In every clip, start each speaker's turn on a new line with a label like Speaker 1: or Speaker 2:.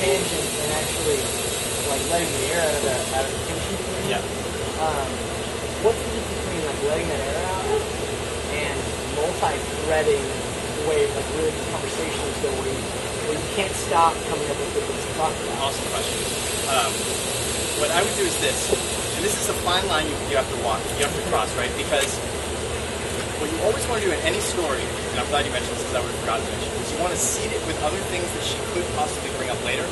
Speaker 1: tangent and actually like letting the air out of the tension.
Speaker 2: Yeah.
Speaker 1: What's the difference between like letting that air out and multi-threading the way like really the conversations go where you can't stop coming up with good things to talk about?
Speaker 2: Awesome question. What I would do is this, and this is a fine line you have to walk, you have to cross, right? Because what you always want to do in any story, and I'm glad you mentioned this because I would have forgotten to mention it, is you want to seed it with other things that she could possibly bring up later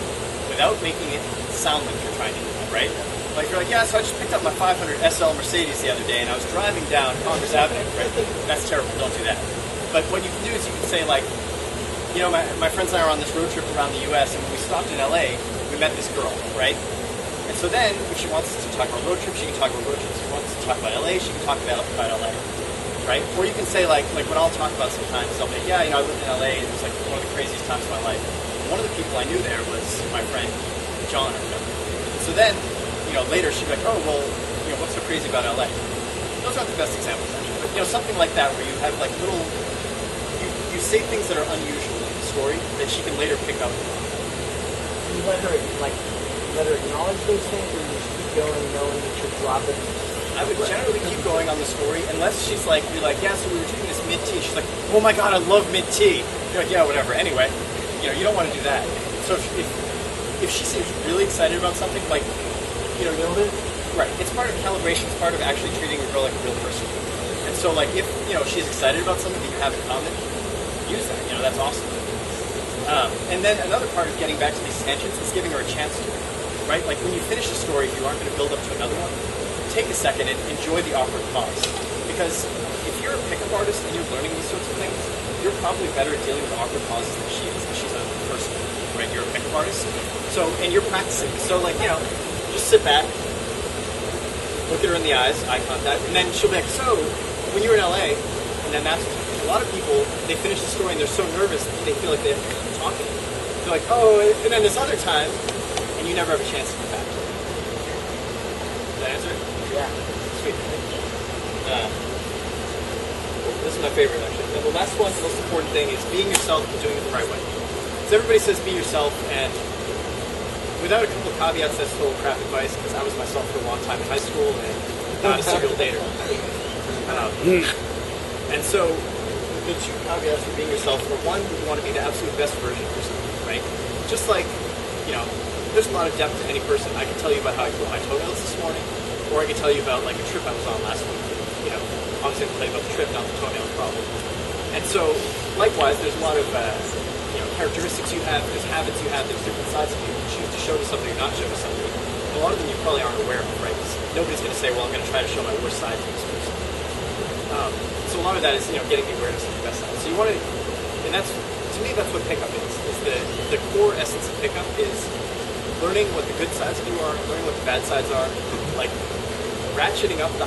Speaker 2: without making it sound like you're trying to do that, right? Like you're like, yeah, so I just picked up my 500 SL Mercedes the other day and I was driving down Congress Avenue, right? That's terrible, don't do that. But what you can do is you can say like, you know, my friends and I were on this road trip around the US, and when we stopped in LA, we met this girl, right? And so then, if she wants to talk about road trip, she can talk about road trips. If she wants to talk about LA, she can talk about LA, right? Or you can say like what I'll talk about sometimes, I'll be like, yeah, you know, I lived in LA, and it was like one of the craziest times of my life. And one of the people I knew there was my friend John or whatever. So then, you know, later she'd be like, oh, well, you know, what's so crazy about LA? Those aren't the best examples, actually. But, you know, something like that where you have like little, you say things that are unusual in the story that she can later pick up on.
Speaker 1: You let her acknowledge those things, or you just keep going knowing that you're dropping.
Speaker 2: I would generally keep going on the story unless she's like, you're like, yeah, so we were drinking this mint tea. She's like, oh my god, I love mint tea. You're like, yeah, whatever. Anyway, you know, you don't want to do that. So if she seems really excited about something, like, you know,
Speaker 1: Build it.
Speaker 2: right, it's part of calibration. It's part of actually treating a girl like a real person. And so, like, if, you know, she's excited about something that you have in common, use that. You know, that's awesome. And then another part of getting back to these tangents is giving her a chance to, right? Like, when you finish a story, if you aren't going to build up to another one, take a second and enjoy the awkward pause. Because if you're a pickup artist and you're learning these sorts of things, you're probably better at dealing with awkward pauses than she is, because she's a person, right? You're a pickup artist. So, and you're practicing. So, like, you know, just sit back, look at her in the eyes, eye contact, and then she'll be like, so, when you were in LA, and then that's, a lot of people, they finish the story and they're so nervous that they feel like they have to keep talking. They're like, oh, and then this other time, and you never have a chance to get back to it. Does that answer it?
Speaker 1: Yeah.
Speaker 2: Sweet. This is my favorite, actually. And the last one, the most important thing, is being yourself and doing it the right way. So everybody says be yourself, and without a couple of caveats, that's total crap advice, because I was myself for a long time in high school, and not a serial dater. And so, the two caveats for being yourself are, one, you want to be the absolute best version of yourself, right? Just like, you know, there's a lot of depth to any person. I can tell you about how I grew my toenails this morning, or I can tell you about, like, a trip I was on last week. You know, obviously I can tell you about the trip, not the toenail problem. And so, likewise, there's a lot of, you know, characteristics you have, there's habits you have, there's different sides of you you choose to show to somebody or not show to somebody. And a lot of them you probably aren't aware of, right? Nobody's going to say, well, I'm going to try to show my worst side to this person. So a lot of that is, you know, getting the awareness of the best side. So you want to, and that's, to me, that's what pickup is the core essence of pickup is learning what the good sides of you are, learning what the bad sides are, like ratcheting up the,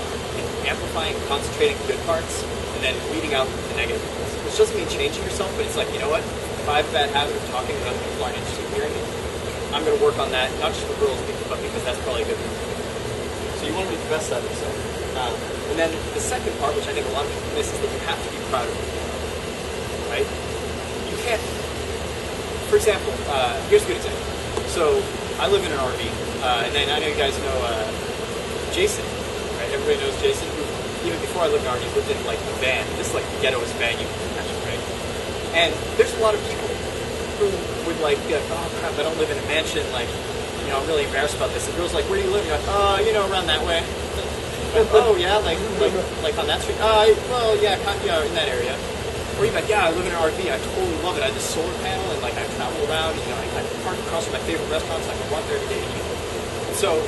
Speaker 2: amplifying, concentrating the good parts, and then weeding out the negative parts. Which doesn't mean changing yourself, but it's like, you know what, if I have a bad habit of talking when other people aren't interested in hearing me, I'm going to work on that, not just for girls, but because that's probably a good thing. So you want to be the best side of yourself. And then the second part, which I think a lot of people miss, is that you have to be proud of it. Right? You can't, for example, here's a good example. So I live in an RV, and then I know you guys know Jason, right? Everybody knows Jason, who, even before I lived in an RV, lived in like a van. This is like the ghettoest van you can imagine, right? And there's a lot of people who would like be like, oh crap, I don't live in a mansion, like, you know, I'm really embarrassed about this. And girls like, where do you live? You're like, you know, around that way. Like, oh yeah, like on that street. Well, yeah, in that area. Or you're like, yeah, I live in an RV. I totally love it. I have this solar panel, and like I travel around. You know, I park across from my favorite restaurants. I can walk there every day to eat. And so,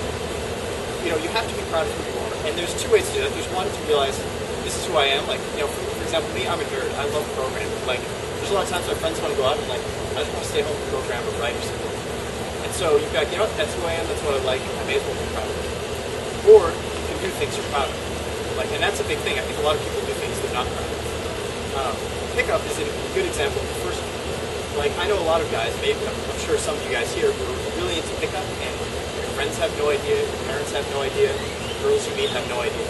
Speaker 2: you know, you have to be proud of who you are. And there's two ways to do that. There's one to realize this is who I am. Like, you know, for example, me, I'm a nerd. I love programming. Like, there's a lot of times my friends want to go out and like, I just want to stay home and program or write or something. And so you've got, you know what, that's who I am. That's what I like. I may as well be proud of it. Or do things you're proud of. Like, and that's a big thing. I think a lot of people do things they're not proud of. Pickup is a good example of the first one. Like, I know a lot of guys, maybe I'm sure some of you guys here, who are really into pickup, and your friends have no idea, your parents have no idea, girls you meet have no idea.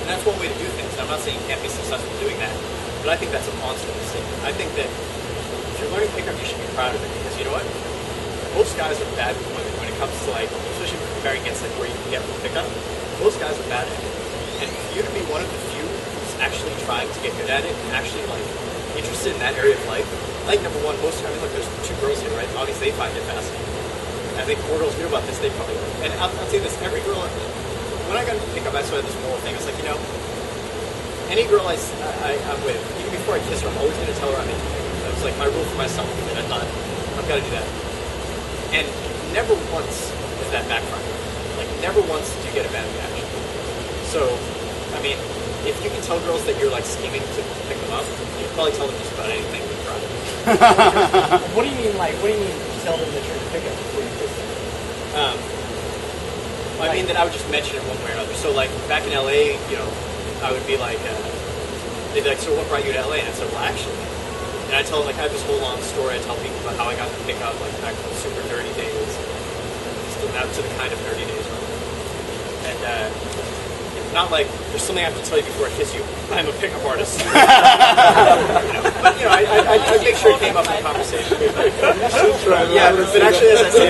Speaker 2: And that's one way to do things. I'm not saying you can't be successful doing that, but I think that's a monster mistake. I think that if you're learning pickup, you should be proud of it, because you know what? most guys are bad with women when it comes to like, especially comparing against like where you can get from pickup. Most guys are bad at it, and for you to be one of the few who's actually trying to get good at it and actually like interested in that area of life. I think number one, most times, like there's two girls here, right? Obviously, they find it fascinating. I think more girls knew about this. They probably, and I'll say this: every girl. When I got into pickup, I started this moral thing. I was like, you know, any girl I'm with, even before I kiss her, I'm always going to tell her I'm into pickup. That was like my rule for myself. And I thought, I've got to do that. And never once is that backfire. Like, never once do you get a bad reaction. So, I mean, if you can tell girls that you're like scheming to pick them up, you can probably tell them just about anything with try.
Speaker 1: What do you mean? Like, what do you mean? Tell them that you're in pickup before you kiss them?
Speaker 2: I mean that I would just mention it one way or another. So like back in LA, you know, I would be like, they'd be like, so what brought you to LA? And I said, well, actually, and I tell them like I have this whole long story. I tell people about how I got to pick up like back from the super nerdy days, still now to the kind of nerdy days. And not like there's something I have to tell you before I kiss you. I'm a pickup artist. You know, but you know, I make sure it came up in the conversation. Yeah, but actually, as I said,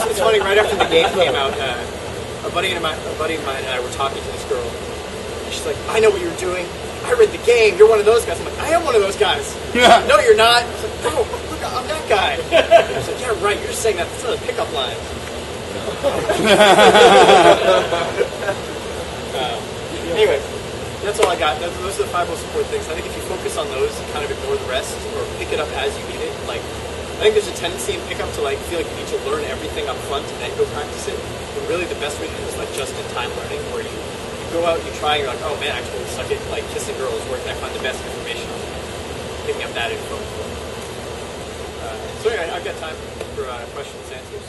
Speaker 2: it's funny. Right after the game came out, a buddy of mine and I were talking to this girl. And she's like, "I know what you're doing. I read the game. You're one of those guys." I'm like, "I am one of those guys."
Speaker 3: Yeah.
Speaker 2: No, you're not. I was like, "No, look, I'm that guy." I was like, "Yeah, right. You're saying that. That's not a pickup line." Anyway, that's all I got. Those are the 5 most important things. I think if you focus on those and kind of ignore the rest, or pick it up as you need it, like I think there's a tendency in pickup to like feel like you need to learn everything up front and then go practice it. But really, the best way to do it is like just-in-time learning, where you go out, you try, and you're like, oh man, I actually suck at like kissing girls. Where can I find the best information on picking up that info? So anyway, I've got time for questions and answers.